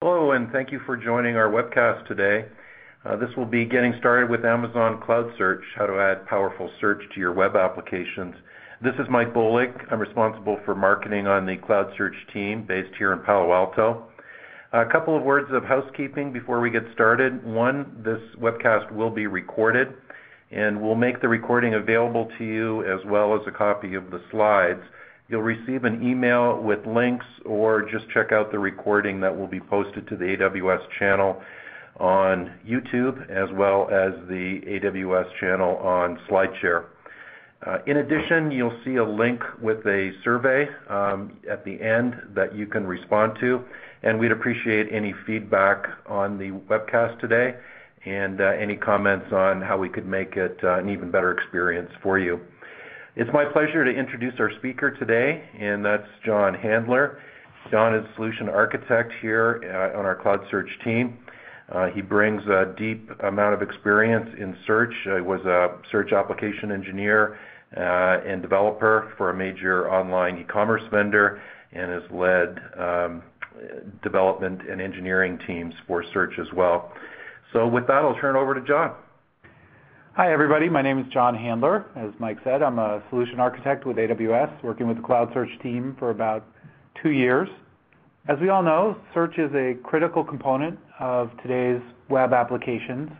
Hello, and thank you for joining our webcast today. This will be getting started with Amazon CloudSearch, how to add powerful search to your web applications. This is Mike Bolig. I'm responsible for marketing on the CloudSearch team based here in Palo Alto. A couple of words of housekeeping before we get started. One, this webcast will be recorded, and we'll make the recording available to you as well as a copy of the slides. You'll receive an email with links, or just check out the recording that will be posted to the AWS channel on YouTube as well as the AWS channel on SlideShare. In addition, you'll see a link with a survey at the end that you can respond to, and we'd appreciate any feedback on the webcast today and any comments on how we could make it an even better experience for you. It's my pleasure to introduce our speaker today, and that's John Handler. John is Solution Architect here on our CloudSearch team. He brings a deep amount of experience in search. He was a search application engineer and developer for a major online e-commerce vendor and has led development and engineering teams for search as well. So with that, I'll turn it over to John. Hi everybody, my name is John Handler. As Mike said, I'm a solution architect with AWS, working with the CloudSearch team for about 2 years. As we all know, search is a critical component of today's web applications.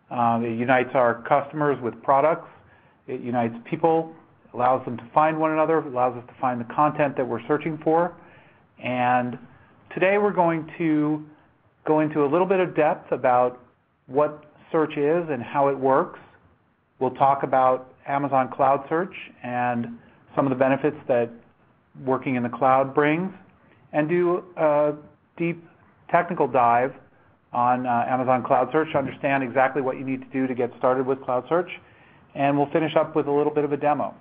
It unites our customers with products, it unites people, allows them to find one another, allows us to find the content that we're searching for. And today we're going to go into a little bit of depth about what search is and how it works. We'll talk about Amazon CloudSearch and some of the benefits that working in the cloud brings, and do a deep technical dive on Amazon CloudSearch to understand exactly what you need to do to get started with CloudSearch. And we'll finish up with a little bit of a demo.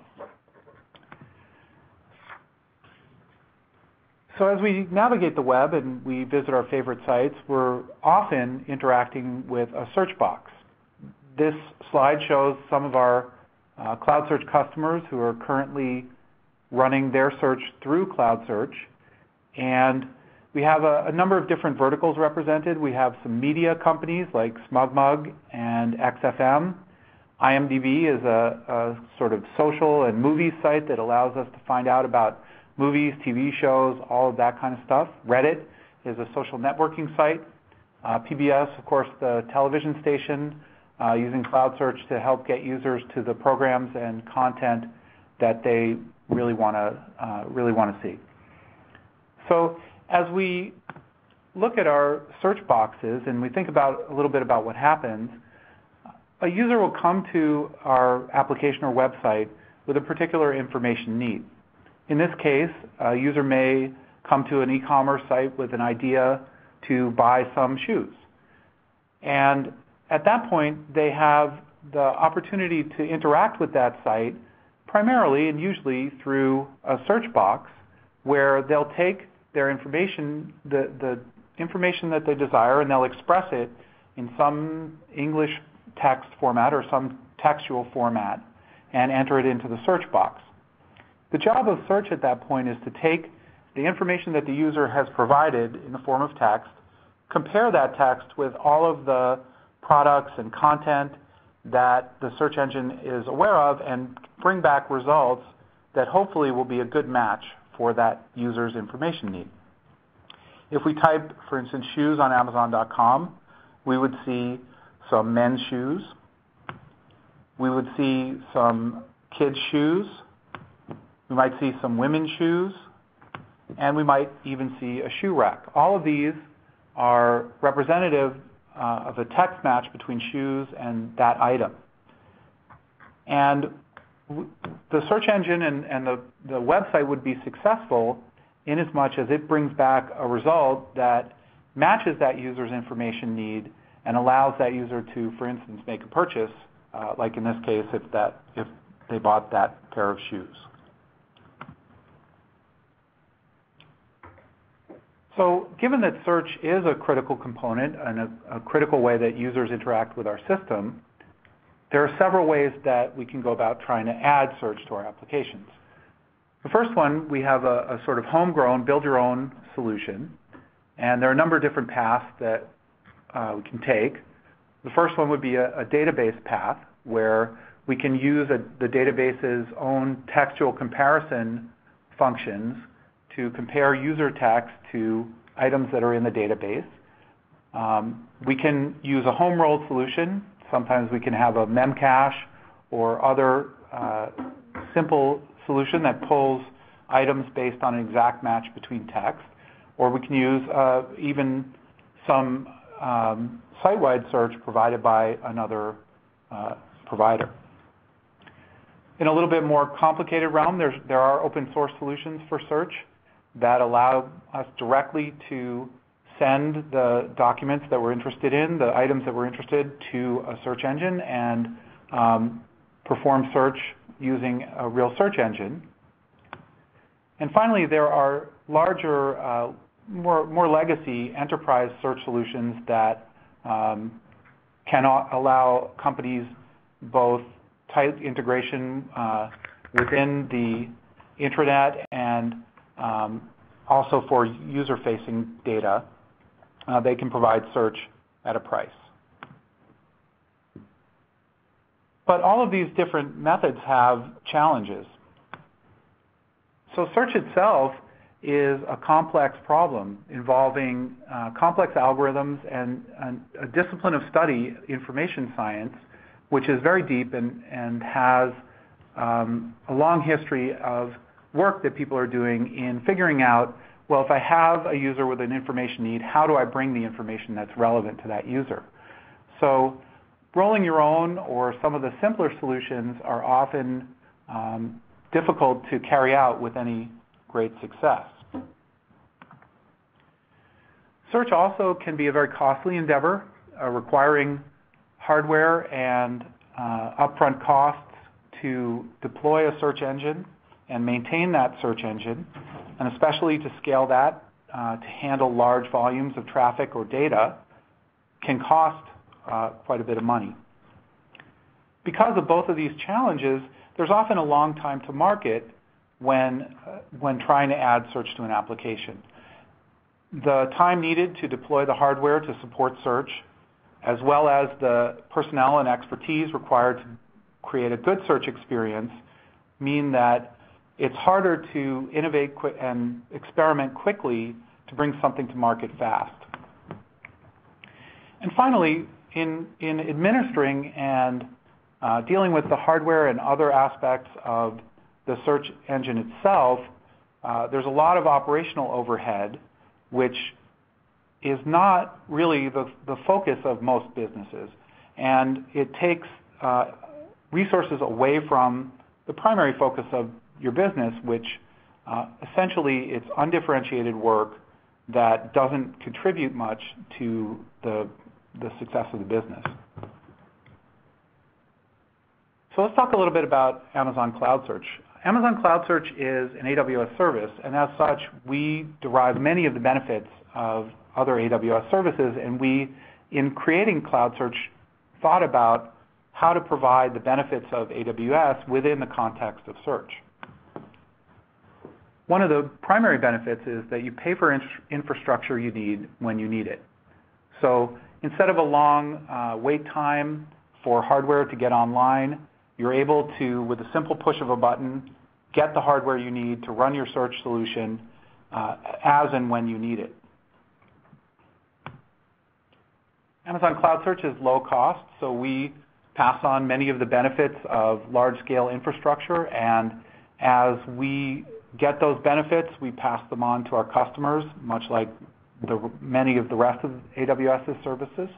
So as we navigate the web and we visit our favorite sites, we're often interacting with a search box. This slide shows some of our CloudSearch customers who are currently running their search through CloudSearch. And we have a number of different verticals represented. We have some media companies like SmugMug and XFM. IMDb is a sort of social and movie site that allows us to find out about movies, TV shows, all of that kind of stuff. Reddit is a social networking site. PBS, of course, the television station, using CloudSearch to help get users to the programs and content that they really want to see. So as we look at our search boxes and we think about a little bit about what happens, a user will come to our application or website with a particular information need. In this case, a user may come to an e-commerce site with an idea to buy some shoes. And at that point, they have the opportunity to interact with that site primarily and usually through a search box where they'll take their information, the information that they desire, and they'll express it in some English text format or some textual format and enter it into the search box. The job of search at that point is to take the information that the user has provided in the form of text, compare that text with all of the products and content that the search engine is aware of, and bring back results that hopefully will be a good match for that user's information need. If we type, for instance, shoes on Amazon.com, we would see some men's shoes. We would see some kids' shoes. We might see some women's shoes. And we might even see a shoe rack. All of these are representative of a text match between shoes and that item. And the search engine and the website would be successful in as much as it brings back a result that matches that user's information need and allows that user to, for instance, make a purchase, like in this case, if they bought that pair of shoes. So given that search is a critical component and a critical way that users interact with our system, there are several ways that we can go about trying to add search to our applications. The first one, we have a sort of homegrown, build-your-own solution And there are a number of different paths that we can take. The first one would be a database path, where we can use the database's own textual comparison functions to compare user text to items that are in the database. We can use a home-rolled solution. Sometimes we can have a memcache or other simple solution that pulls items based on an exact match between text. Or we can use even some site-wide search provided by another provider. In a little bit more complicated realm, there are open source solutions for search that allow us directly to send the documents that we're interested in, the items that we're interested, to a search engine and perform search using a real search engine. And finally, there are larger, more legacy enterprise search solutions that can allow companies both tight integration within the intranet and also for user-facing data. They can provide search at a price. But all of these different methods have challenges. So search itself is a complex problem involving complex algorithms and a discipline of study, information science, which is very deep and has a long history of work that people are doing in figuring out, well, if I have a user with an information need, how do I bring the information that's relevant to that user? So rolling your own or some of the simpler solutions are often difficult to carry out with any great success. Search also can be a very costly endeavor, requiring hardware and upfront costs to deploy a search engine and maintain that search engine, and especially to scale that to handle large volumes of traffic or data can cost quite a bit of money. Because of both of these challenges, there's often a long time to market when trying to add search to an application. The time needed to deploy the hardware to support search, as well as the personnel and expertise required to create a good search experience, mean that it's harder to innovate and experiment quickly to bring something to market fast. And finally, in administering and dealing with the hardware and other aspects of the search engine itself, there's a lot of operational overhead, which is not really the focus of most businesses. And it takes resources away from the primary focus of your business, which essentially it's undifferentiated work that doesn't contribute much to the success of the business. So let's talk a little bit about Amazon CloudSearch. Amazon CloudSearch is an AWS service, and as such, we derive many of the benefits of other AWS services, and we, in creating CloudSearch, thought about how to provide the benefits of AWS within the context of search. One of the primary benefits is that you pay for infrastructure you need when you need it. So instead of a long wait time for hardware to get online, you're able to, with a simple push of a button, get the hardware you need to run your search solution as and when you need it. Amazon CloudSearch is low cost, so we pass on many of the benefits of large-scale infrastructure, and as we get those benefits, we pass them on to our customers, much like many of the rest of AWS's services.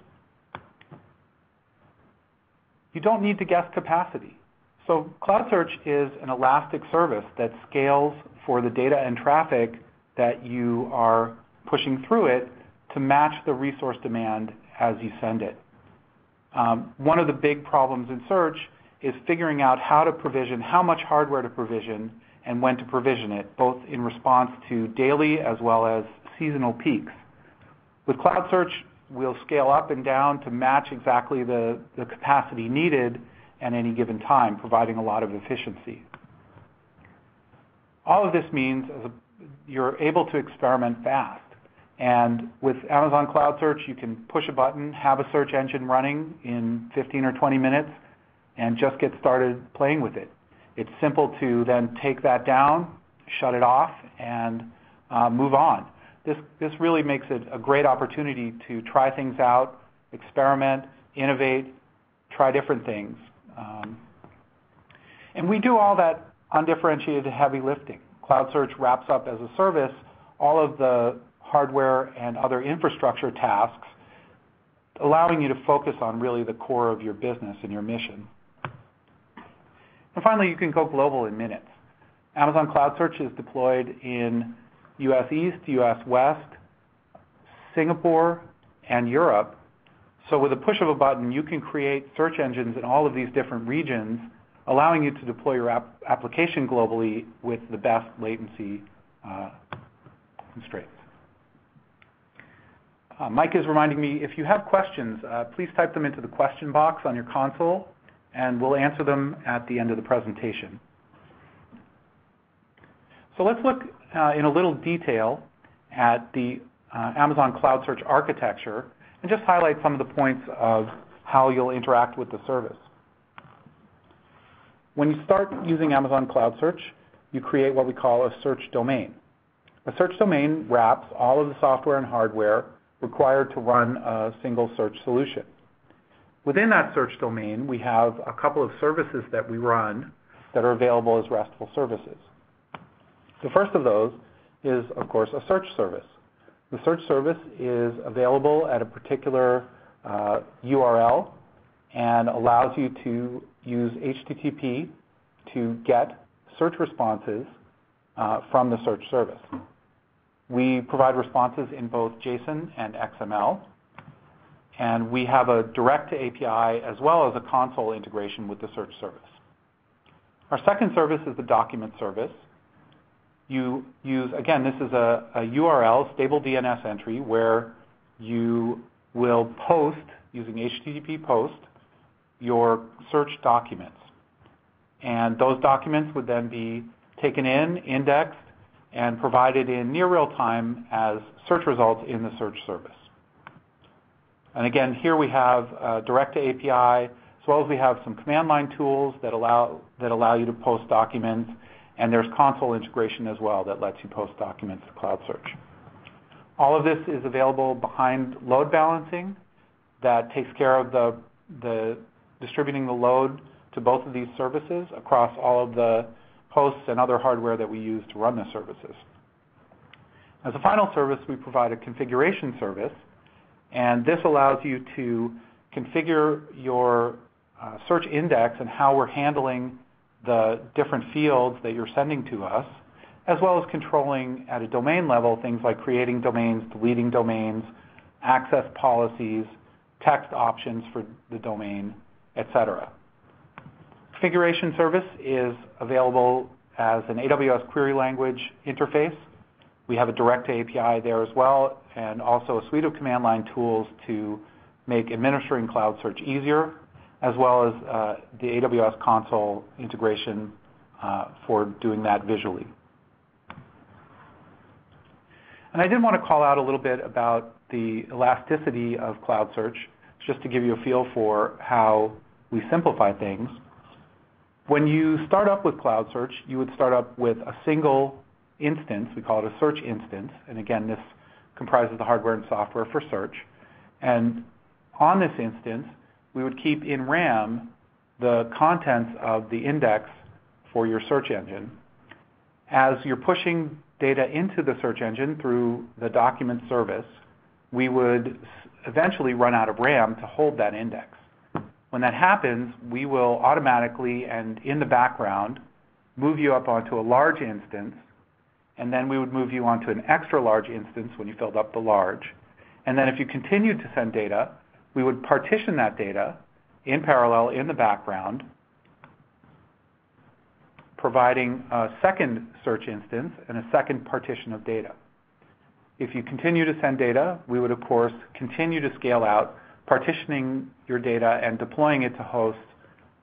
You don't need to guess capacity. So CloudSearch is an elastic service that scales for the data and traffic that you are pushing through it to match the resource demand as you send it. One of the big problems in search is figuring out how to provision, how much hardware to provision, and when to provision it, both in response to daily as well as seasonal peaks. With CloudSearch, we'll scale up and down to match exactly the capacity needed at any given time, providing a lot of efficiency. All of this means you're able to experiment fast. And with Amazon Cloud Search, you can push a button, have a search engine running in 15 or 20 minutes, and just get started playing with it. It's simple to then take that down, shut it off, and move on. This really makes it a great opportunity to try things out, experiment, innovate, try different things. And we do all that undifferentiated heavy lifting. CloudSearch wraps up as a service all of the hardware and other infrastructure tasks, allowing you to focus on really the core of your business and your mission. And finally, you can go global in minutes. Amazon Cloud Search is deployed in US East, US West, Singapore, and Europe. So with a push of a button, you can create search engines in all of these different regions, allowing you to deploy your application globally with the best latency constraints. Mike is reminding me, if you have questions, please type them into the question box on your console, and we'll answer them at the end of the presentation. So let's look in a little detail at the Amazon CloudSearch Architecture and just highlight some of the points of how you'll interact with the service. When you start using Amazon CloudSearch, you create what we call a search domain. A search domain wraps all of the software and hardware required to run a single search solution. Within that search domain, we have a couple of services that we run that are available as RESTful services. The first of those is, of course, a search service. The search service is available at a particular URL and allows you to use HTTP to get search responses from the search service. We provide responses in both JSON and XML, and we have a direct-to-API as well as a console integration with the search service. Our second service is the document service. You use, again, this is a URL, stable DNS entry, where you will post, using HTTP post, your search documents. And those documents would then be taken in, indexed, and provided in near real time as search results in the search service. And again, here we have direct to API, as well as we have some command line tools that allow you to post documents, and there's console integration as well that lets you post documents to CloudSearch. All of this is available behind load balancing that takes care of the distributing the load to both of these services across all of the hosts and other hardware that we use to run the services. As a final service, we provide a configuration service, and this allows you to configure your search index and how we're handling the different fields that you're sending to us, as well as controlling at a domain level things like creating domains, deleting domains, access policies, text options for the domain, etc. Configuration service is available as an AWS query language interface. We have a direct API there as well, and also a suite of command line tools to make administering CloudSearch easier, as well as the AWS console integration for doing that visually. And I did want to call out a little bit about the elasticity of CloudSearch, just to give you a feel for how we simplify things. When you start up with CloudSearch, you would start up with a single instance. We call it a search instance. And again, this comprises the hardware and software for search. And on this instance, we would keep in RAM the contents of the index for your search engine. As you're pushing data into the search engine through the document service, we would eventually run out of RAM to hold that index. When that happens, we will automatically and in the background move you up onto a large instance, and then we would move you onto an extra large instance when you filled up the large. And then if you continued to send data, we would partition that data in parallel in the background, providing a second search instance and a second partition of data. If you continue to send data, we would, of course, continue to scale out, partitioning your data and deploying it to hosts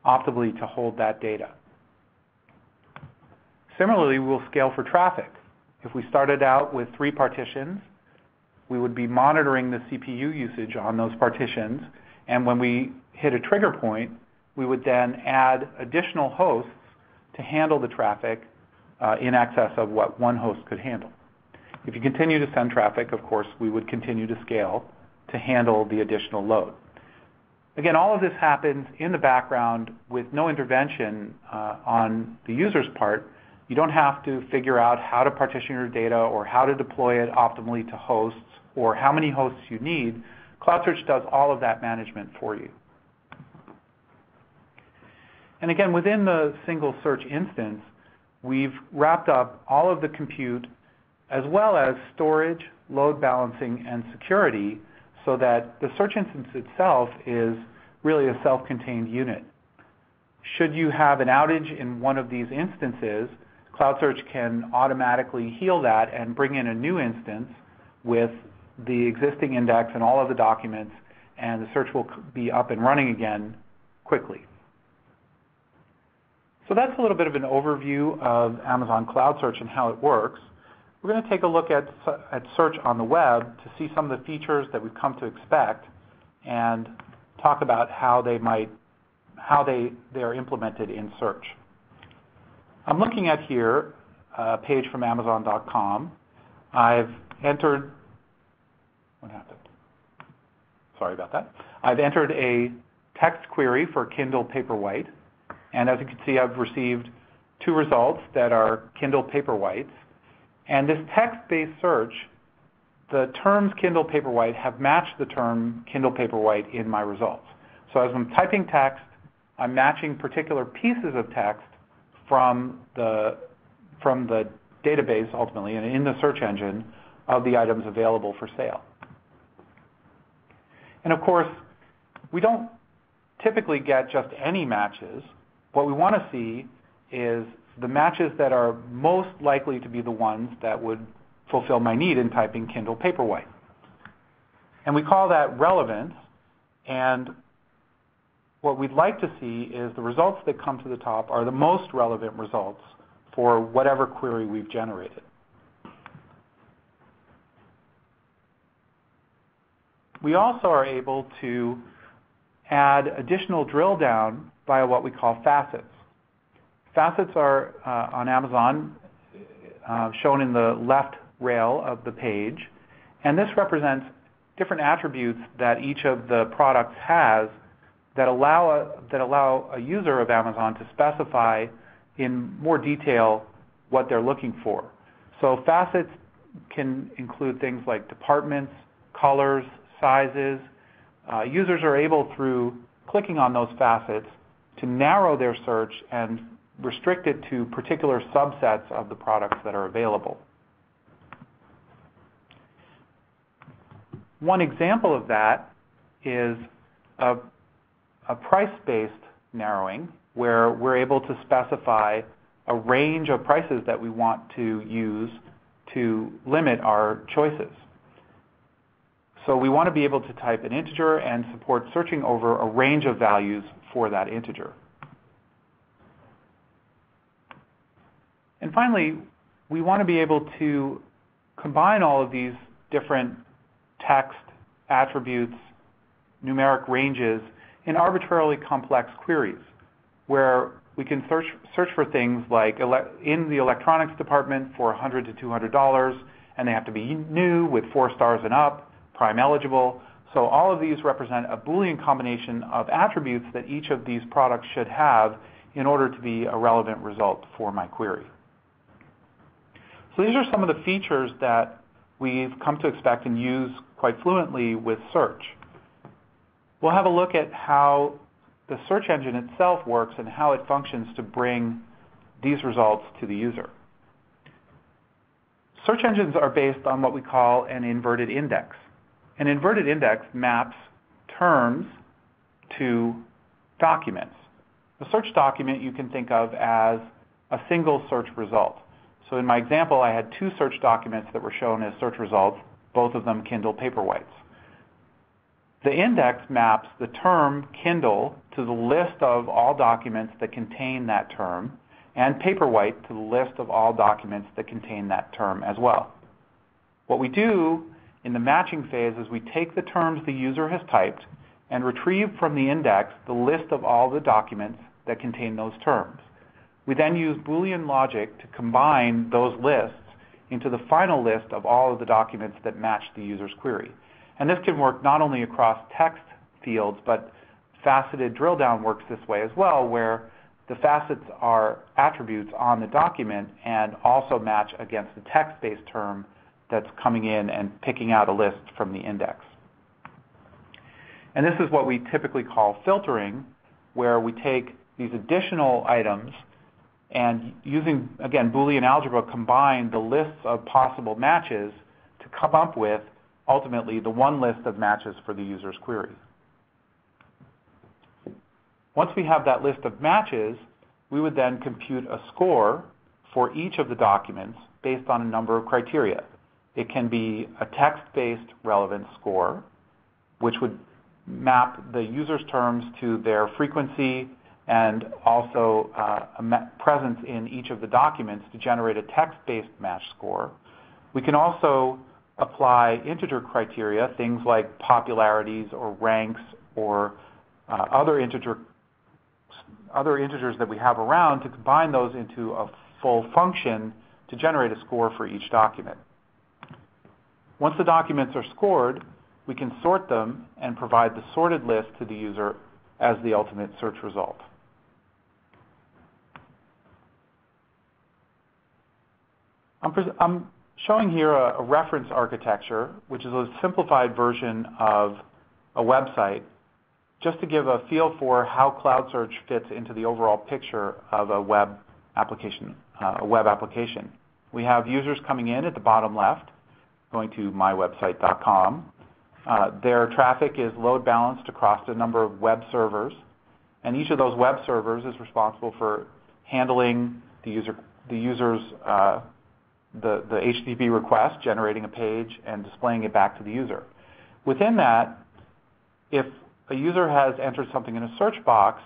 optimally to hold that data. Similarly, we'll scale for traffic. If we started out with 3 partitions, we would be monitoring the CPU usage on those partitions, and when we hit a trigger point, we would then add additional hosts to handle the traffic in excess of what one host could handle. If you continue to send traffic, of course, we would continue to scale to handle the additional load. Again, all of this happens in the background with no intervention on the user's part. You don't have to figure out how to partition your data or how to deploy it optimally to hosts or how many hosts you need. CloudSearch does all of that management for you. And again, within the single search instance, we've wrapped up all of the compute as well as storage, load balancing, and security so that the search instance itself is really a self-contained unit. Should you have an outage in one of these instances, CloudSearch can automatically heal that and bring in a new instance with the existing index and all of the documents, and the search will be up and running again quickly. So that's a little bit of an overview of Amazon CloudSearch and how it works. We're going to take a look at search on the web to see some of the features that we've come to expect and talk about how they are implemented in search. I'm looking at here a page from Amazon.com. I've entered, what happened? Sorry about that. I've entered a text query for Kindle Paperwhite, and as you can see, I've received 2 results that are Kindle Paperwhites. And this text-based search, the terms Kindle Paperwhite have matched the term Kindle Paperwhite in my results. So as I'm typing text, I'm matching particular pieces of text from the database ultimately and in the search engine of the items available for sale. And of course, we don't typically get just any matches. What we want to see is the matches that are most likely to be the ones that would fulfill my need in typing Kindle Paperwhite. And we call that relevance, and what we'd like to see is the results that come to the top are the most relevant results for whatever query we've generated. We also are able to add additional drill down via what we call facets. Facets are on Amazon shown in the left rail of the page, and this represents different attributes that each of the products has that allow a user of Amazon to specify in more detail what they're looking for. So facets can include things like departments, colors, sizes. Users are able, through clicking on those facets, to narrow their search and restrict it to particular subsets of the products that are available. One example of that is a price-based narrowing, where we're able to specify a range of prices that we want to use to limit our choices. So we want to be able to type an integer and support searching over a range of values for that integer. And finally, we want to be able to combine all of these different text attributes, numeric ranges, in arbitrarily complex queries, where we can search for things like in the electronics department for $100 to $200, and they have to be new with 4 stars and up, prime eligible. So all of these represent a Boolean combination of attributes that each of these products should have in order to be a relevant result for my query. So these are some of the features that we've come to expect and use quite fluently with search. We'll have a look at how the search engine itself works and how it functions to bring these results to the user. Search engines are based on what we call an inverted index. An inverted index maps terms to documents. A search document you can think of as a single search result. So in my example, I had 2 search documents that were shown as search results, both of them Kindle Paperwhites. The index maps the term Kindle to the list of all documents that contain that term, and Paperwhite to the list of all documents that contain that term as well. What we do in the matching phase is we take the terms the user has typed and retrieve from the index the list of all the documents that contain those terms. We then use Boolean logic to combine those lists into the final list of all of the documents that match the user's query. And this can work not only across text fields, but faceted drill down works this way as well, where the facets are attributes on the document and also match against the text-based term that's coming in and picking out a list from the index. And this is what we typically call filtering, where we take these additional items and using, again, Boolean algebra, combine the lists of possible matches to come up with, ultimately, the one list of matches for the user's query. Once we have that list of matches, we would then compute a score for each of the documents based on a number of criteria. It can be a text-based relevance score, which would map the user's terms to their frequency and also presence in each of the documents to generate a text-based match score. We can also apply integer criteria, things like popularities or ranks or other integers that we have around, to combine those into a full function to generate a score for each document. Once the documents are scored, we can sort them and provide the sorted list to the user as the ultimate search result. I'm showing here a reference architecture, which is a simplified version of a website, just to give a feel for how CloudSearch fits into the overall picture of a web application. We have users coming in at the bottom left, going to mywebsite.com. Their traffic is load balanced across a number of web servers, and each of those web servers is responsible for handling the HTTP request, generating a page, and displaying it back to the user. Within that, if a user has entered something in a search box,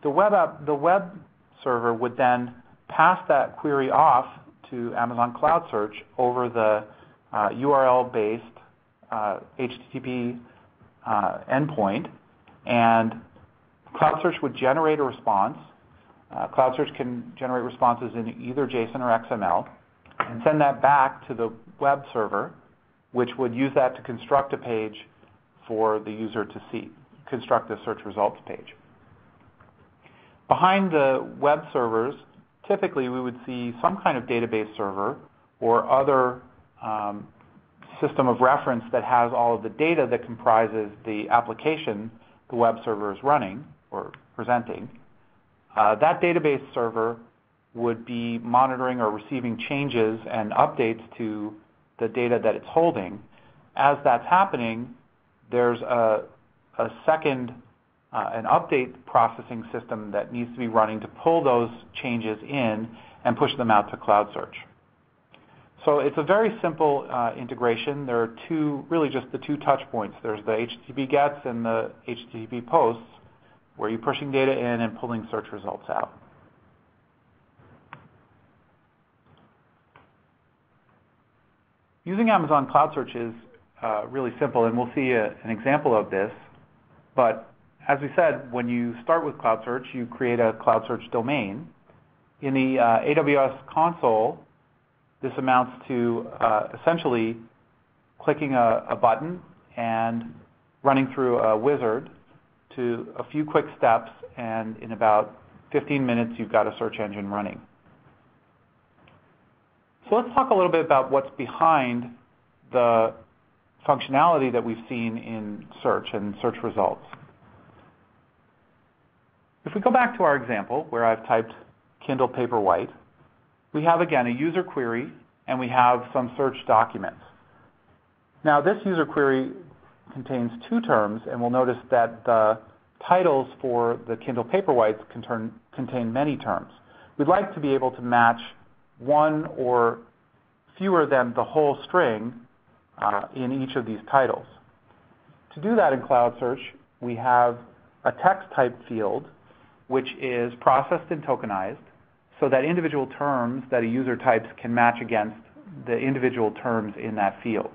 the web server would then pass that query off to Amazon CloudSearch over the URL-based HTTP endpoint, and CloudSearch would generate a response. CloudSearch can generate responses in either JSON or XML and send that back to the web server, which would use that to construct a page for the user to see, construct the search results page. Behind the web servers, typically we would see some kind of database server or other system of reference that has all of the data that comprises the application the web server is running or presenting. That database server would be monitoring or receiving changes and updates to the data that it's holding. As that's happening, there's a second, an update processing system that needs to be running to pull those changes in and push them out to CloudSearch. So it's a very simple integration. There are really just the two touch points. There's the HTTP gets and the HTTP posts, where you're pushing data in and pulling search results out. Using Amazon CloudSearch is really simple, and we'll see an example of this. But as we said, when you start with CloudSearch, you create a CloudSearch domain. In the AWS console, this amounts to essentially clicking a button and running through a wizard to a few quick steps, and in about 15 minutes you've got a search engine running. So let's talk a little bit about what's behind the functionality that we've seen in search and search results. If we go back to our example where I've typed Kindle Paperwhite, we have, again, a user query, and we have some search documents. Now, this user query contains two terms, and we'll notice that the titles for the Kindle Paperwhites contain many terms. We'd like to be able to match one or fewer than the whole string in each of these titles. To do that in CloudSearch, we have a text type field, which is processed and tokenized, so that individual terms that a user types can match against the individual terms in that field.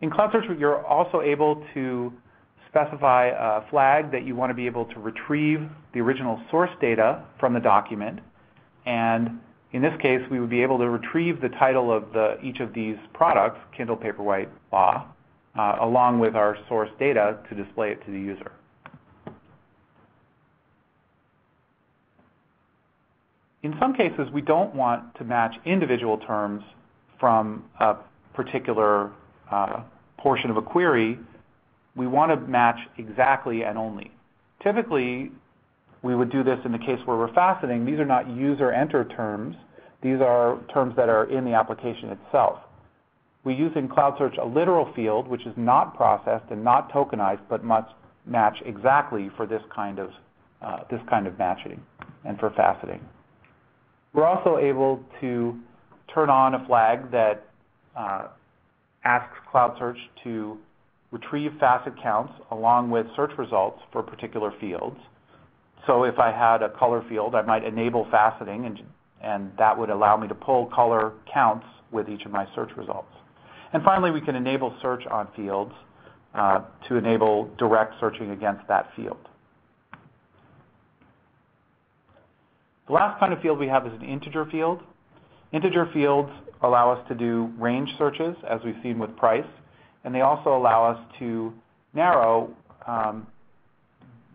In CloudSearch, you're also able to specify a flag that you want to be able to retrieve the original source data from the document. And in this case, we would be able to retrieve the title of each of these products, Kindle Paperwhite Law, along with our source data to display it to the user. In some cases, we don't want to match individual terms from a particular portion of a query. We want to match exactly and only. Typically, we would do this in the case where we're faceting. These are not user-enter terms. These are terms that are in the application itself. We use in CloudSearch a literal field, which is not processed and not tokenized, but must match exactly for this kind of matching and for faceting. We're also able to turn on a flag that asks CloudSearch to retrieve facet counts along with search results for particular fields. So if I had a color field, I might enable faceting, and that would allow me to pull color counts with each of my search results. And finally, we can enable search on fields to enable direct searching against that field. The last kind of field we have is an integer field. Integer fields allow us to do range searches, as we've seen with price, and they also allow us to narrow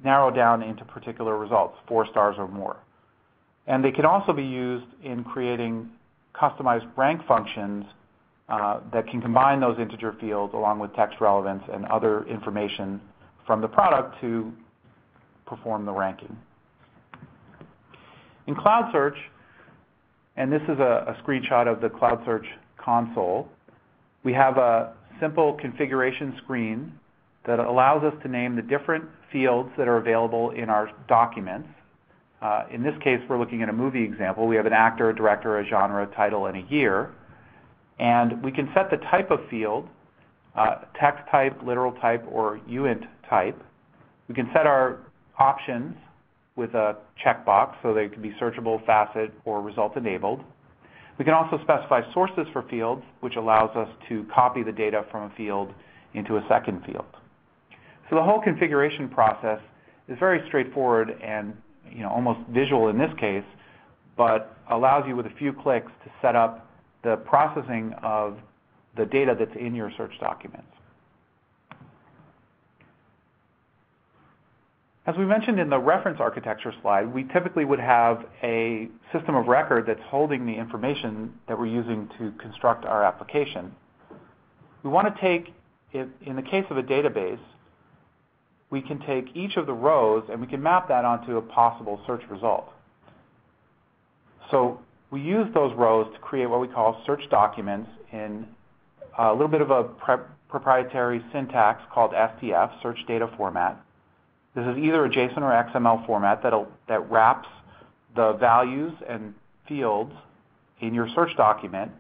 down into particular results, 4 stars or more. And they can also be used in creating customized rank functions that can combine those integer fields along with text relevance and other information from the product to perform the ranking. In CloudSearch, and this is a screenshot of the CloudSearch console, we have a simple configuration screen that allows us to name the different fields that are available in our documents. In this case, we're looking at a movie example. We have an actor, a director, a genre, a title, and a year. And we can set the type of field, text type, literal type, or uint type. We can set our options with a checkbox so they can be searchable, facet, or result enabled. We can also specify sources for fields, which allows us to copy the data from a field into a second field. So the whole configuration process is very straightforward and almost visual in this case, but allows you with a few clicks to set up the processing of the data that's in your search documents. As we mentioned in the reference architecture slide, we typically would have a system of record that's holding the information that we're using to construct our application. We want to take, in the case of a database, we can take each of the rows and we can map that onto a possible search result. So we use those rows to create what we call search documents in a little bit of a proprietary syntax called SDF, Search Data Format. This is either a JSON or XML format that wraps the values and fields in your search document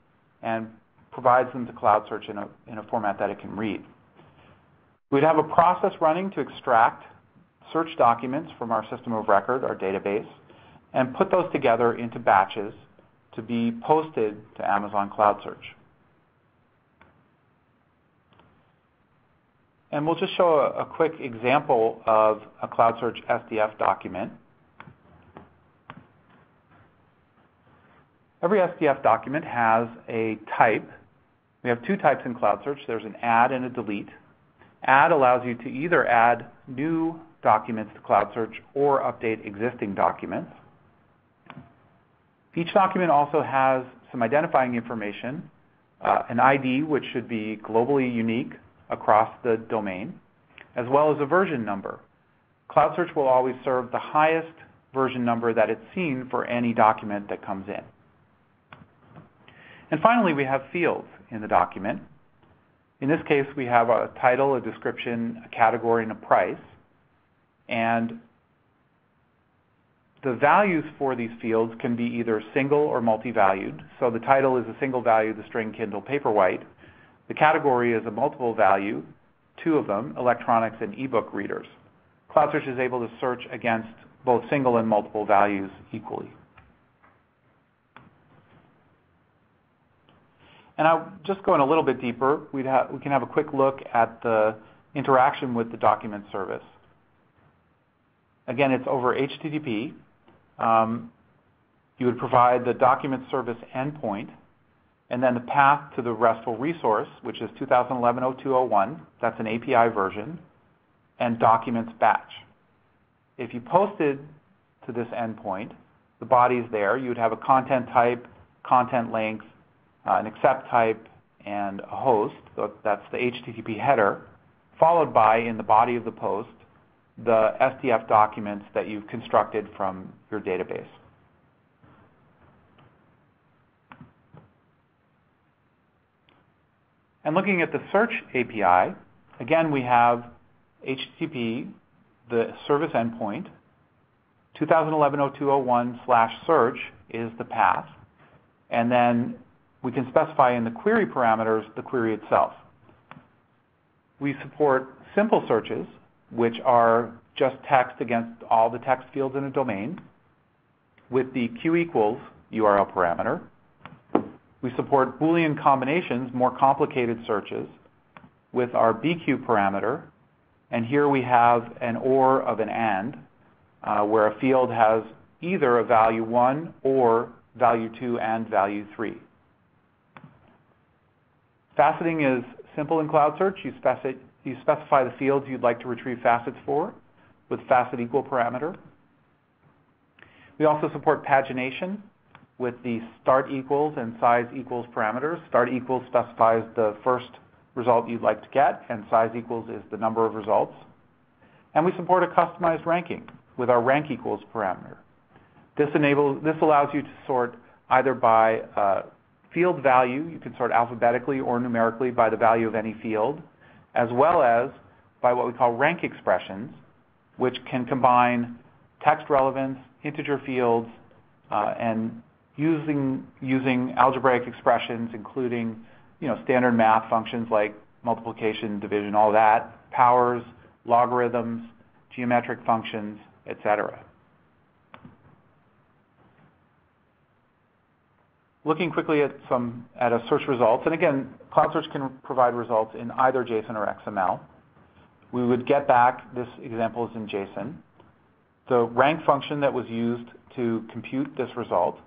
and provides them to CloudSearch in a format that it can read. We'd have a process running to extract search documents from our system of record, our database, and put those together into batches to be posted to Amazon CloudSearch. And we'll just show a quick example of a CloudSearch SDF document. Every SDF document has a type. We have 2 types in CloudSearch. There's an add and a delete. Add allows you to either add new documents to CloudSearch or update existing documents. Each document also has some identifying information, an ID which should be globally unique across the domain, as well as a version number. CloudSearch will always serve the highest version number that it's seen for any document that comes in. And finally, we have fields in the document. In this case, we have a title, a description, a category, and a price. And the values for these fields can be either single or multi-valued. So the title is a single value, the string Kindle Paperwhite. The category is a multiple value, 2 of them, electronics and ebook readers. CloudSearch is able to search against both single and multiple values equally. And I'll just go in a little bit deeper. We can have a quick look at the interaction with the document service. Again, it's over HTTP. You would provide the document service endpoint, and then the path to the RESTful resource, which is 2011-0201. That's an API version, and documents batch. If you posted to this endpoint, the body's there. You'd have a content type, content length, an accept type, and a host. So that's the HTTP header, followed by, in the body of the post, the SDF documents that you've constructed from your database. And looking at the search API, again, we have HTTP, the service endpoint, 2011-0201/search is the path, and then we can specify in the query parameters the query itself. We support simple searches, which are just text against all the text fields in a domain, with the Q equals URL parameter. We support Boolean combinations, more complicated searches, with our BQ parameter. And here we have an OR of an AND, where a field has either a value 1 or value 2 and value 3. Faceting is simple in CloudSearch. You specify the fields you'd like to retrieve facets for with facet equal parameter. We also support pagination with the start equals and size equals parameters. Start equals specifies the first result you'd like to get, and size equals is the number of results. And we support a customized ranking with our rank equals parameter. This allows you to sort either by field value. You can sort alphabetically or numerically by the value of any field, as well as by what we call rank expressions, which can combine text relevance, integer fields, and using algebraic expressions, including standard math functions like multiplication, division, all that, powers, logarithms, geometric functions, etc. Looking quickly at a search results, and again, CloudSearch can provide results in either JSON or XML. We would get back, this example is in JSON, the rank function that was used to compute this result,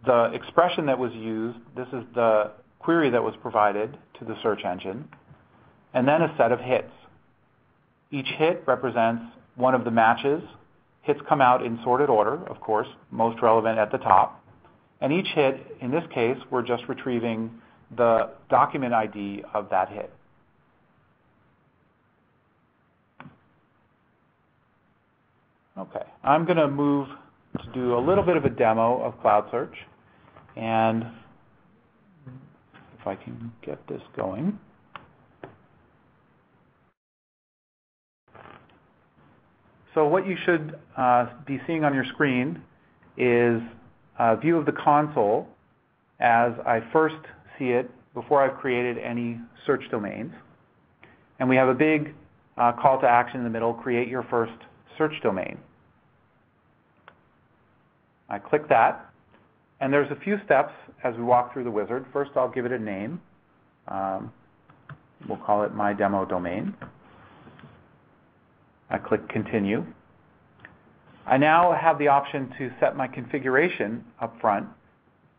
the expression that was used, this is the query that was provided to the search engine, and then a set of hits. Each hit represents one of the matches. Hits come out in sorted order, of course, most relevant at the top. And each hit, in this case, we're just retrieving the document ID of that hit. Okay, I'm going to move to do a little bit of a demo of CloudSearch. And if I can get this going. So what you should be seeing on your screen is a view of the console as I first see it before I've created any search domains. And we have a big call to action in the middle, create your first search domain. I click that, and there's a few steps as we walk through the wizard. First, I'll give it a name. We'll call it my demo domain. I click continue. I now have the option to set my configuration up front.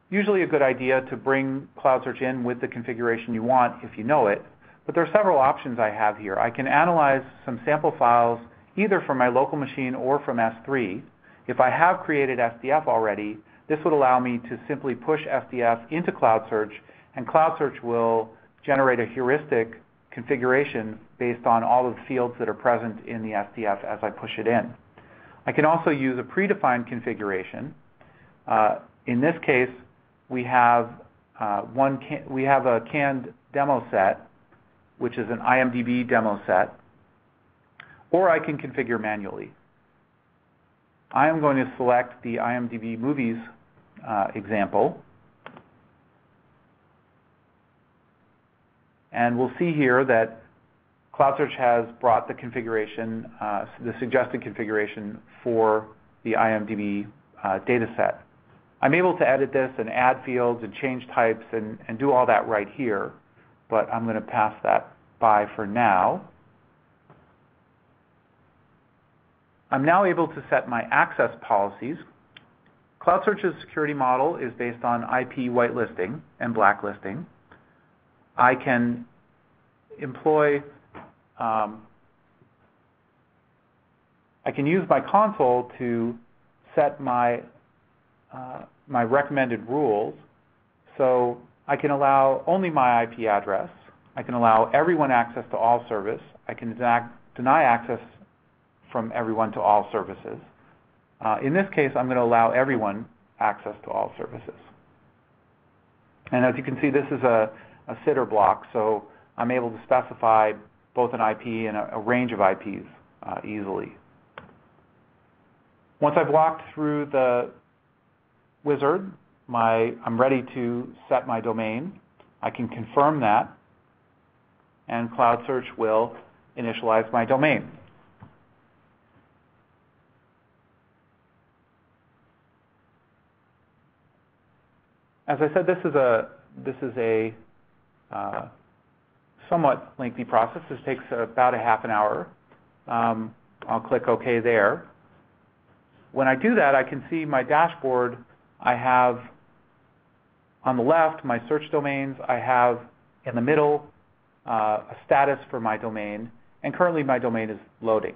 Usually a good idea to bring CloudSearch in with the configuration you want if you know it, but there are several options I have here. I can analyze some sample files either from my local machine or from S3. If I have created SDF already, this would allow me to simply push SDF into CloudSearch, and CloudSearch will generate a heuristic configuration based on all of the fields that are present in the SDF as I push it in. I can also use a predefined configuration. In this case, we have a canned demo set, which is an IMDb demo set, or I can configure manually. I am going to select the IMDb movies example. And we'll see here that CloudSearch has brought the configuration, the suggested configuration for the IMDb data set. I'm able to edit this and add fields and change types and do all that right here, but I'm going to pass that by for now. I'm now able to set my access policies. CloudSearch's security model is based on IP whitelisting and blacklisting. I can employ, I can use my console to set my recommended rules. So I can allow only my IP address. I can allow everyone access to all service. I can deny access from everyone to all services. In this case, I'm going to allow everyone access to all services. And as you can see, this is a sitter block, so I'm able to specify both an IP and a range of IPs easily. Once I've walked through the wizard, I'm ready to set my domain. I can confirm that, and CloudSearch will initialize my domain. As I said, this is a somewhat lengthy process. This takes about a half an hour. I'll click OK there. When I do that, I can see my dashboard. I have on the left my search domains. I have in the middle a status for my domain, and currently my domain is loading.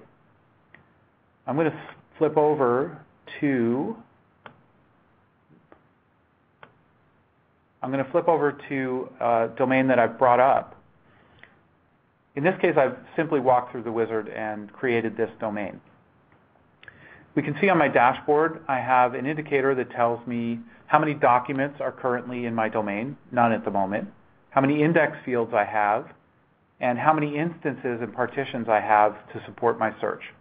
I'm going to flip over to a domain that I've brought up. In this case, I've simply walked through the wizard and created this domain. We can see on my dashboard, I have an indicator that tells me how many documents are currently in my domain, none at the moment, how many index fields I have, and how many instances and partitions I have to support my search.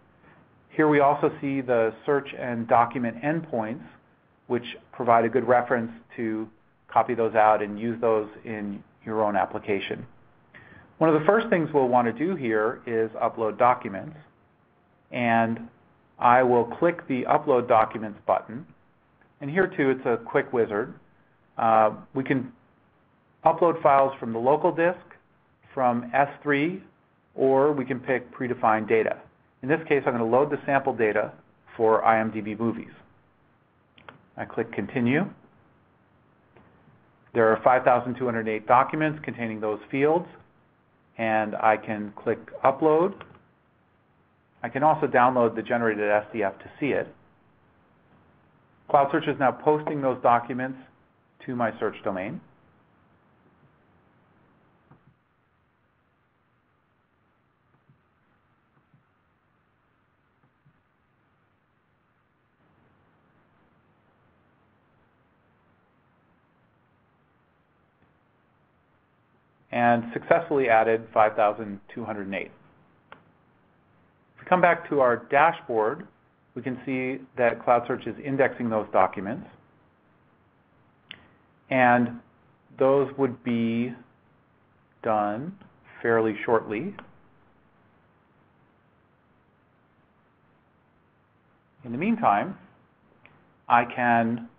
Here we also see the search and document endpoints, which provide a good reference to copy those out and use those in your own application. One of the first things we'll want to do here is upload documents, and I will click the Upload Documents button. And here too, it's a quick wizard. We can upload files from the local disk, from S3, or we can pick predefined data. In this case, I'm going to load the sample data for IMDb Movies. I click Continue. There are 5,208 documents containing those fields, and I can click Upload. I can also download the generated SDF to see it. CloudSearch is now posting those documents to my search domain. And successfully added 5,208. If we come back to our dashboard, we can see that CloudSearch is indexing those documents. And those would be done fairly shortly. In the meantime, I can,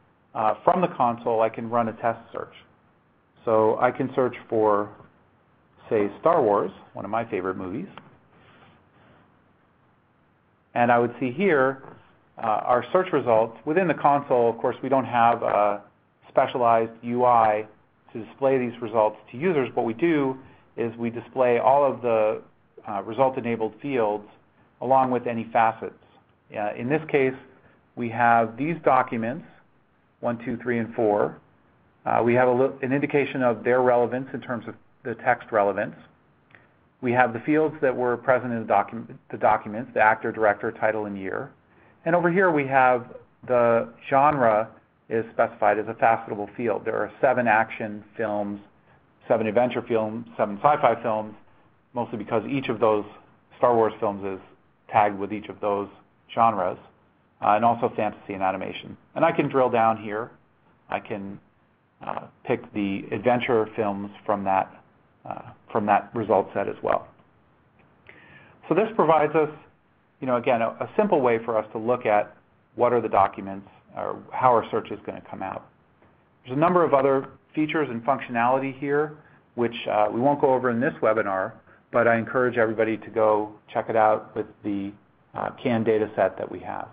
from the console, I can run a test search. So I can search for, say, Star Wars, one of my favorite movies. And I would see here our search results. Within the console, of course, we don't have a specialized UI to display these results to users. What we do is we display all of the result-enabled fields along with any facets. In this case, we have these documents, 1, 2, 3, and 4. We have an indication of their relevance in terms of the text relevance. We have the fields that were present in the documents, the actor, director, title, and year. And over here we have the genre is specified as a facetable field. There are 7 action films, 7 adventure films, 7 sci-fi films, mostly because each of those Star Wars films is tagged with each of those genres, and also fantasy and animation. And I can drill down here. I can pick the adventure films from that result set as well. So this provides us, again, a simple way for us to look at what are the documents or how our search is going to come out. There's a number of other features and functionality here, which we won't go over in this webinar, but I encourage everybody to go check it out with the canned data set that we have.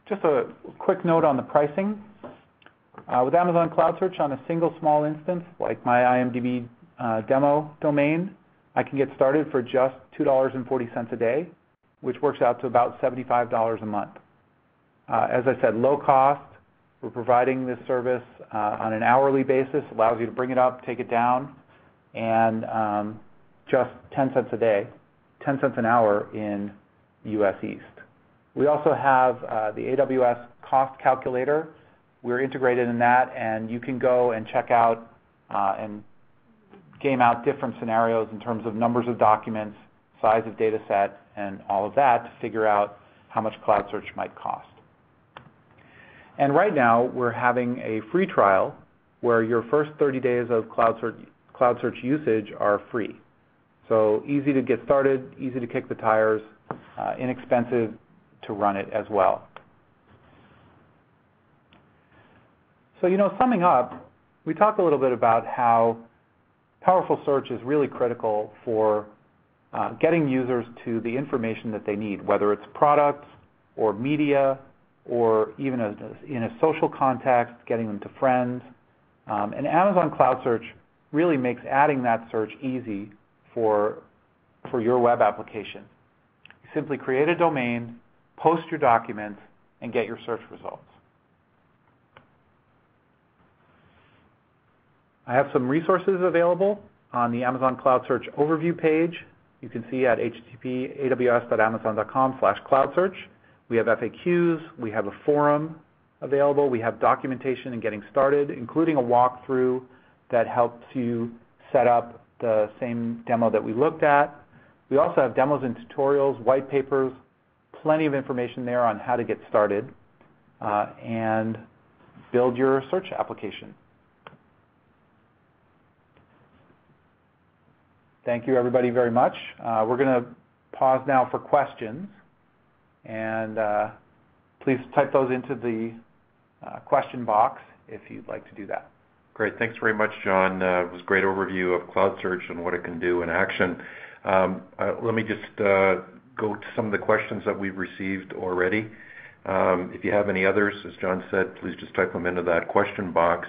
Just a quick note on the pricing. With Amazon CloudSearch on a single small instance, like my IMDb demo domain, I can get started for just $2.40 a day, which works out to about $75 a month. As I said, low cost. We're providing this service on an hourly basis, allows you to bring it up, take it down, and just 10 cents a day, 10 cents an hour in US East. We also have the AWS cost calculator. We're integrated in that, and you can go and check out and game out different scenarios in terms of numbers of documents, size of data set, and all of that to figure out how much CloudSearch might cost. And right now, we're having a free trial where your first 30 days of CloudSearch usage are free. So easy to get started, easy to kick the tires, inexpensive to run it as well. So, summing up, we talked a little bit about how powerful search is really critical for getting users to the information that they need, whether it's products or media or even in a social context, getting them to friends. And Amazon CloudSearch really makes adding that search easy for your web application. You simply create a domain, post your documents, and get your search results. I have some resources available on the Amazon CloudSearch overview page. You can see at http://aws.amazon.com/cloudsearch. We have FAQs, we have a forum available, we have documentation and getting started, including a walkthrough that helps you set up the same demo that we looked at. We also have demos and tutorials, white papers, plenty of information there on how to get started and build your search application. Thank you, everybody, very much. We're going to pause now for questions, and please type those into the question box if you'd like to do that. Great. Thanks very much, John. It was a great overview of CloudSearch and what it can do in action. Let me just go to some of the questions that we've received already. If you have any others, as John said, please just type them into that question box.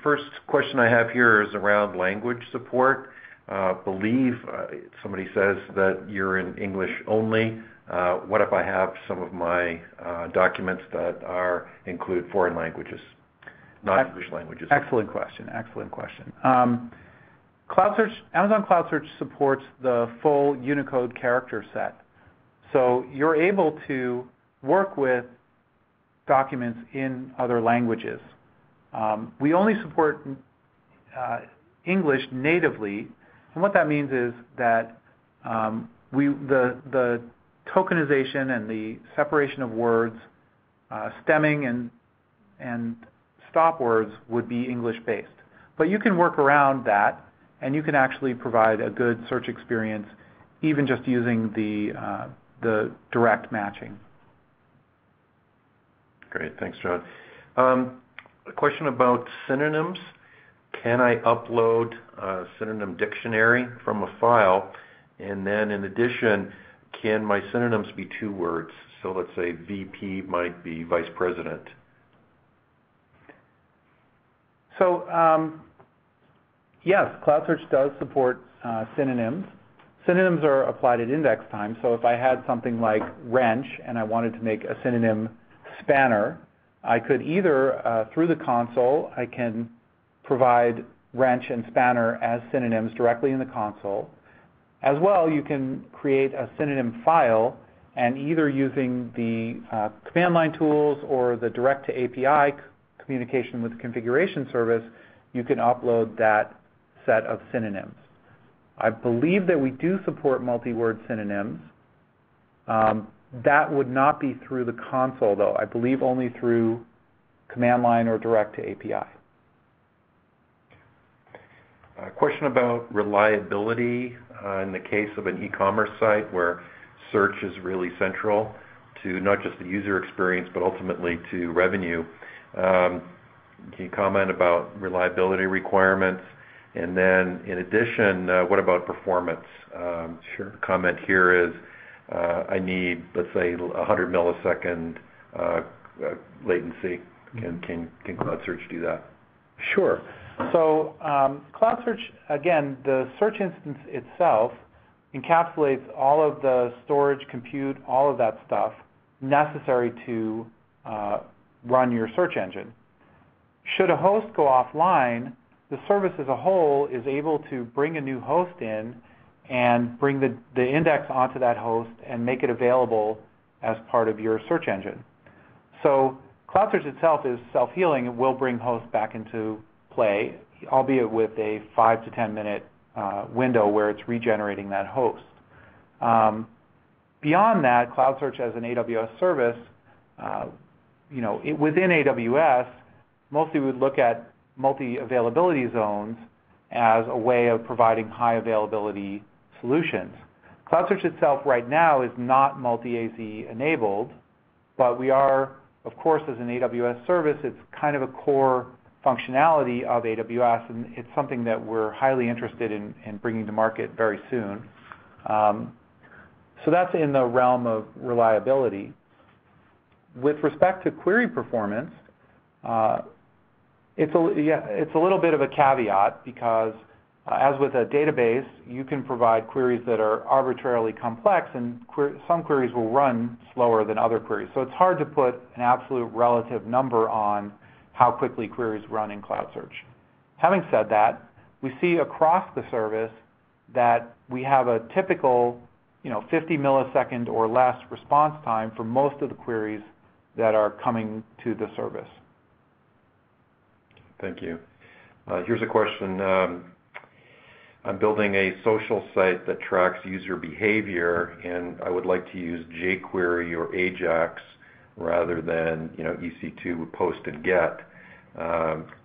First question I have here is around language support. Somebody says that you're in English only. What if I have some of my documents that include foreign languages, not English languages? Excellent question. Excellent question. Amazon CloudSearch supports the full Unicode character set. So you're able to work with documents in other languages. We only support English natively, and what that means is that the tokenization and the separation of words, stemming and stop words would be English-based. But you can work around that, and you can actually provide a good search experience even just using the direct matching. Great. Thanks, John. A question about synonyms. Can I upload a synonym dictionary from a file? And then in addition, can my synonyms be two words? So let's say VP might be Vice President. So yes, CloudSearch does support synonyms. Synonyms are applied at index time. So if I had something like wrench and I wanted to make a synonym spanner, I could either, through the console, I can provide wrench and spanner as synonyms directly in the console. As well, you can create a synonym file, and either using the command line tools or the direct to API communication with the configuration service, you can upload that set of synonyms. I believe that we do support multi-word synonyms. That would not be through the console, though. I believe only through command line or direct to API. A question about reliability in the case of an e-commerce site where search is really central to not just the user experience but ultimately to revenue. Can you comment about reliability requirements? And then in addition, what about performance? Sure. The comment here is I need, let's say, 100 millisecond latency. Can CloudSearch do that? Sure. So CloudSearch, again, the search instance itself encapsulates all of the storage, compute, all of that stuff necessary to run your search engine. Should a host go offline, the service as a whole is able to bring a new host in and bring the index onto that host and make it available as part of your search engine. So CloudSearch itself is self-healing. It will bring hosts back into play, albeit with a 5 to 10 minute window where it's regenerating that host. Beyond that, CloudSearch as an AWS service, within AWS, mostly we would look at multi-availability zones as a way of providing high availability solutions. CloudSearch itself right now is not multi-AZ enabled, but we are, of course, as an AWS service, it's kind of a core functionality of AWS, and it's something that we're highly interested in bringing to market very soon. So that's in the realm of reliability. With respect to query performance, it's a little bit of a caveat because as with a database, you can provide queries that are arbitrarily complex, and some queries will run slower than other queries. So it's hard to put an absolute relative number on how quickly queries run in CloudSearch. Having said that, we see across the service that we have a typical 50 millisecond or less response time for most of the queries that are coming to the service. Thank you. Here's a question. I'm building a social site that tracks user behavior, and I would like to use jQuery or AJAX rather than EC2 post and get.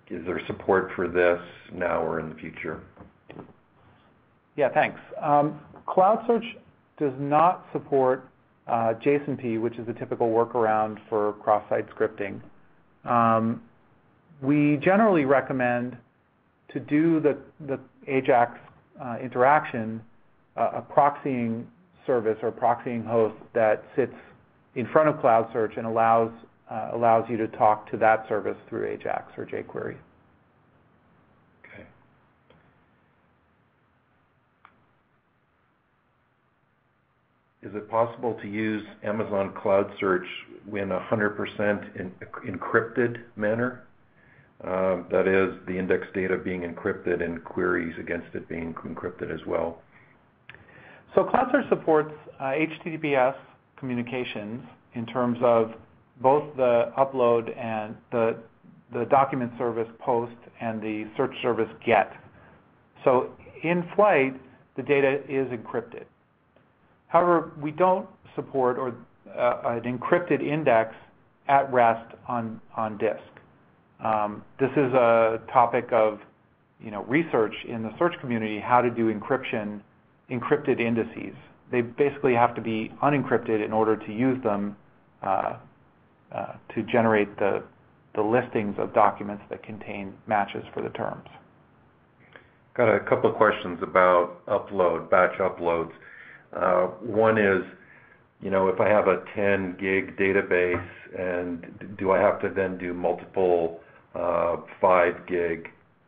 Is there support for this now or in the future? Yeah, thanks. CloudSearch does not support JSONP, which is a typical workaround for cross-site scripting. We generally recommend to do the AJAX interaction a proxying service or proxying host that sits in front of CloudSearch and allows you to talk to that service through AJAX or jQuery. Okay. Is it possible to use Amazon CloudSearch in a 100% encrypted manner? That is, the index data being encrypted and queries against it being encrypted as well. So CloudSearch supports HTTPS communications in terms of both the upload and the document service post and the search service get. So in flight, the data is encrypted. However, we don't support an encrypted index at rest on disk. This is a topic of research in the search community, how to do encrypted indices. They basically have to be unencrypted in order to use them to generate the listings of documents that contain matches for the terms. Got a couple of questions about batch uploads. One is, if I have a 10 gig database, and do I have to then do multiple 5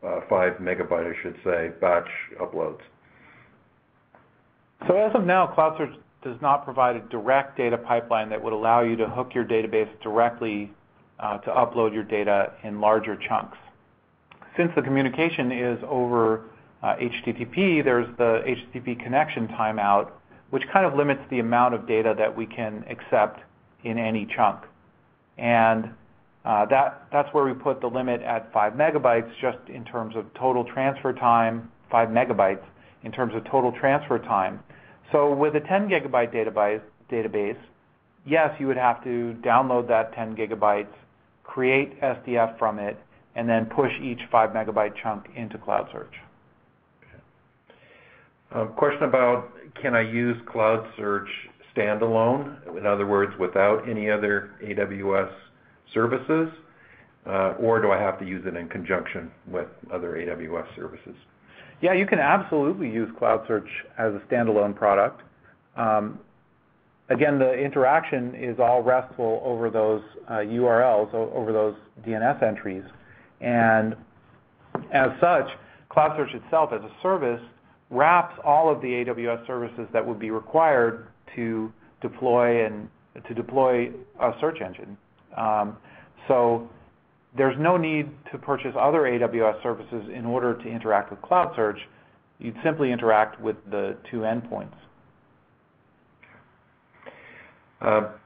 megabyte, I should say, batch uploads? So as of now, CloudSearch does not provide a direct data pipeline that would allow you to hook your database directly to upload your data in larger chunks. Since the communication is over HTTP, there's the HTTP connection timeout, which kind of limits the amount of data that we can accept in any chunk. And that's where we put the limit at 5 megabytes just in terms of total transfer time, 5 megabytes in terms of total transfer time. So with a 10 gigabyte database, yes, you would have to download that 10 gigabytes, create SDF from it, and then push each 5 megabyte chunk into CloudSearch. Question about, can I use CloudSearch standalone? In other words, without any other AWS services? Or do I have to use it in conjunction with other AWS services? Yeah, you can absolutely use CloudSearch as a standalone product. Again, the interaction is all RESTful over those URLs, over those DNS entries. And as such, CloudSearch itself as a service wraps all of the AWS services that would be required to deploy a search engine. So there's no need to purchase other AWS services in order to interact with CloudSearch. You'd simply interact with the two endpoints.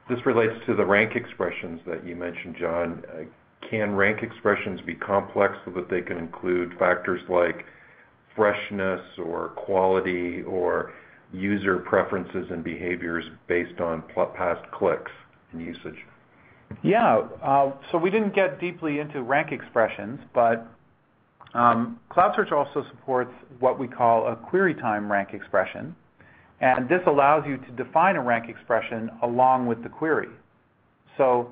This relates to the rank expressions that you mentioned, John. Can rank expressions be complex so that they can include factors like freshness or quality or user preferences and behaviors based on past clicks and usage? Yeah, so we didn't get deeply into rank expressions, but CloudSearch also supports what we call a query time rank expression. And this allows you to define a rank expression along with the query. So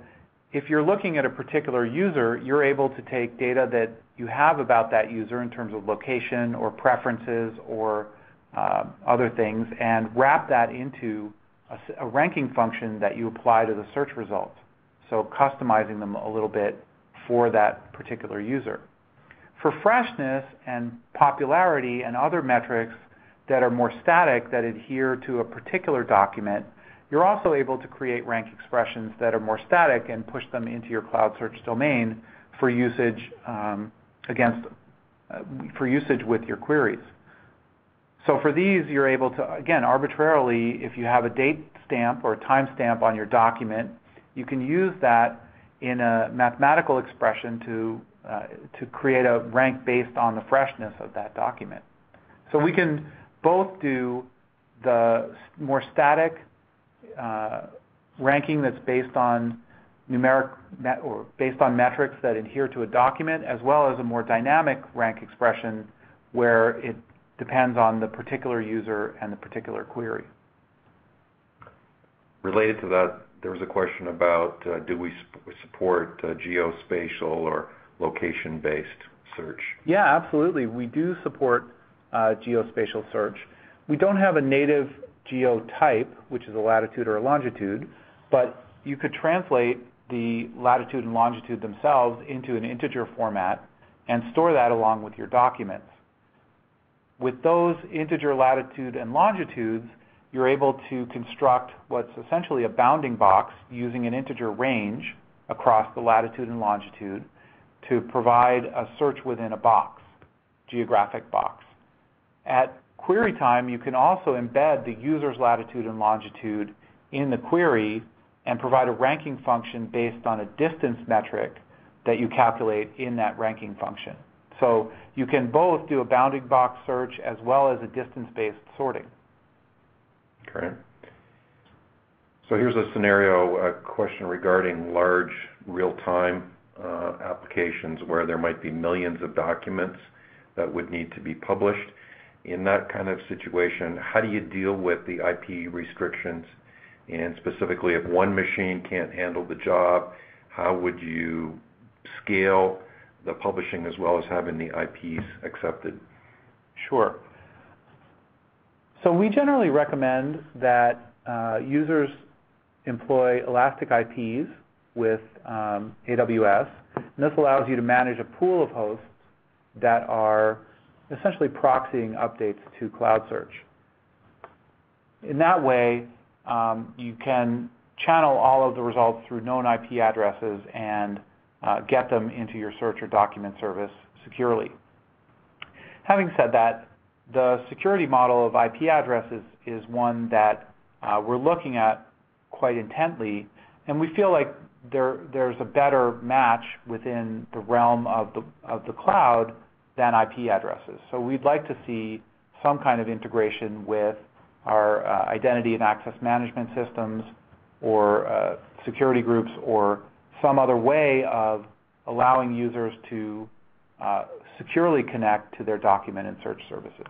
if you're looking at a particular user, you're able to take data that you have about that user in terms of location or preferences or other things and wrap that into a ranking function that you apply to the search results. So customizing them a little bit for that particular user. For freshness and popularity and other metrics that are more static, that adhere to a particular document, you're also able to create rank expressions that are more static and push them into your CloudSearch domain for usage with your queries. So for these, you're able to, again, arbitrarily, if you have a date stamp or a time stamp on your document, you can use that in a mathematical expression to create a rank based on the freshness of that document. So we can both do the more static ranking that's based on based on metrics that adhere to a document, as well as a more dynamic rank expression where it depends on the particular user and the particular query. Related to that, there was a question about do we support geospatial or location-based search? Yeah, absolutely. We do support geospatial search. We don't have a native geotype, which is a latitude or a longitude, but you could translate the latitude and longitude themselves into an integer format and store that along with your documents. With those integer latitude and longitudes, you're able to construct what's essentially a bounding box using an integer range across the latitude and longitude to provide a search within a box, geographic box. At query time, you can also embed the user's latitude and longitude in the query and provide a ranking function based on a distance metric that you calculate in that ranking function. So you can both do a bounding box search as well as a distance-based sorting. Okay. So here's a scenario, a question regarding large real-time applications where there might be millions of documents that would need to be published. In that kind of situation, how do you deal with the IP restrictions? And specifically, if one machine can't handle the job, how would you scale the publishing as well as having the IPs accepted? Sure. So we generally recommend that users employ elastic IPs with AWS, and this allows you to manage a pool of hosts that are essentially proxying updates to CloudSearch. In that way, you can channel all of the results through known IP addresses and get them into your search or document service securely. Having said that, the security model of IP addresses is one that we're looking at quite intently, and we feel like there's a better match within the realm of the cloud than IP addresses. So we'd like to see some kind of integration with our identity and access management systems or security groups or some other way of allowing users to securely connect to their document and search services.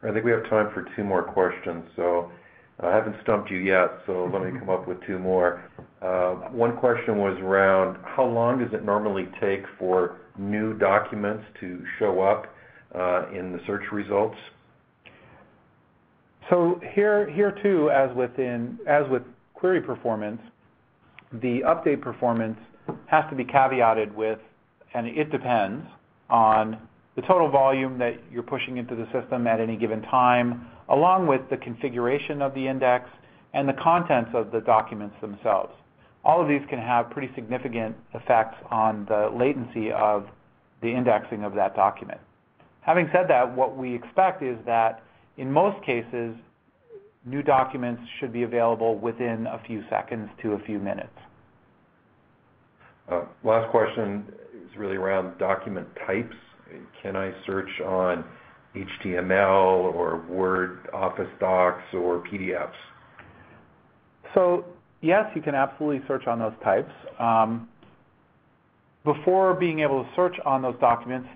I think we have time for 2 more questions, so I haven't stumped you yet, so let me come up with 2 more. One question was around how long does it normally take for new documents to show up in the search results? So here too, as with query performance, the update performance has to be caveated with, and it depends on the total volume that you're pushing into the system at any given time, along with the configuration of the index and the contents of the documents themselves. All of these can have pretty significant effects on the latency of the indexing of that document. Having said that, what we expect is that in most cases, new documents should be available within a few seconds to a few minutes. Last question is really around document types. Can I search on HTML or Word, Office Docs, or PDFs? So yes, you can absolutely search on those types. Before being able to search on those documents,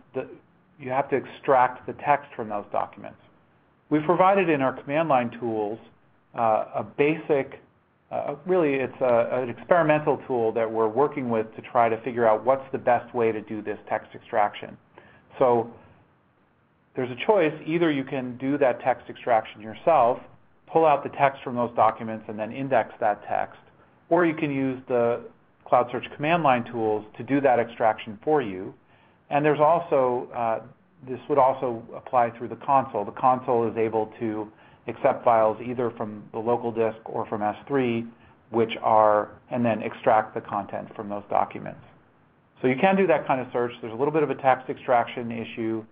you have to extract the text from those documents. We've provided in our command line tools a basic, really it's an experimental tool that we're working with to try to figure out what's the best way to do this text extraction. So there's a choice. Either you can do that text extraction yourself, pull out the text from those documents and then index that text, or you can use the CloudSearch command line tools to do that extraction for you. And there's also, this would also apply through the console. The console is able to accept files either from the local disk or from S3, and then extract the content from those documents. So you can do that kind of search. There's a little bit of a text extraction issue.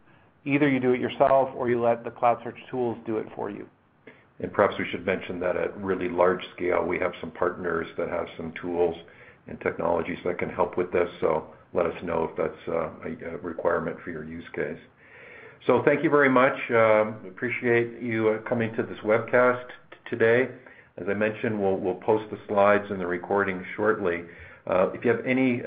Either you do it yourself or you let the CloudSearch tools do it for you. And perhaps we should mention that at really large scale, we have some partners that have some tools and technologies that can help with this. So let us know if that's a requirement for your use case. So thank you very much. Appreciate you coming to this webcast today. As I mentioned, we'll post the slides and the recording shortly. If you have any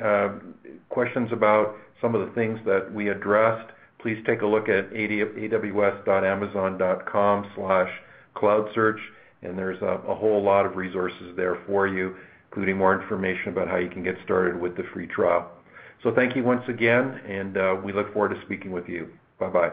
questions about some of the things that we addressed, please take a look at aws.amazon.com/CloudSearch, and there's a whole lot of resources there for you, including more information about how you can get started with the free trial. So thank you once again, and we look forward to speaking with you. Bye-bye.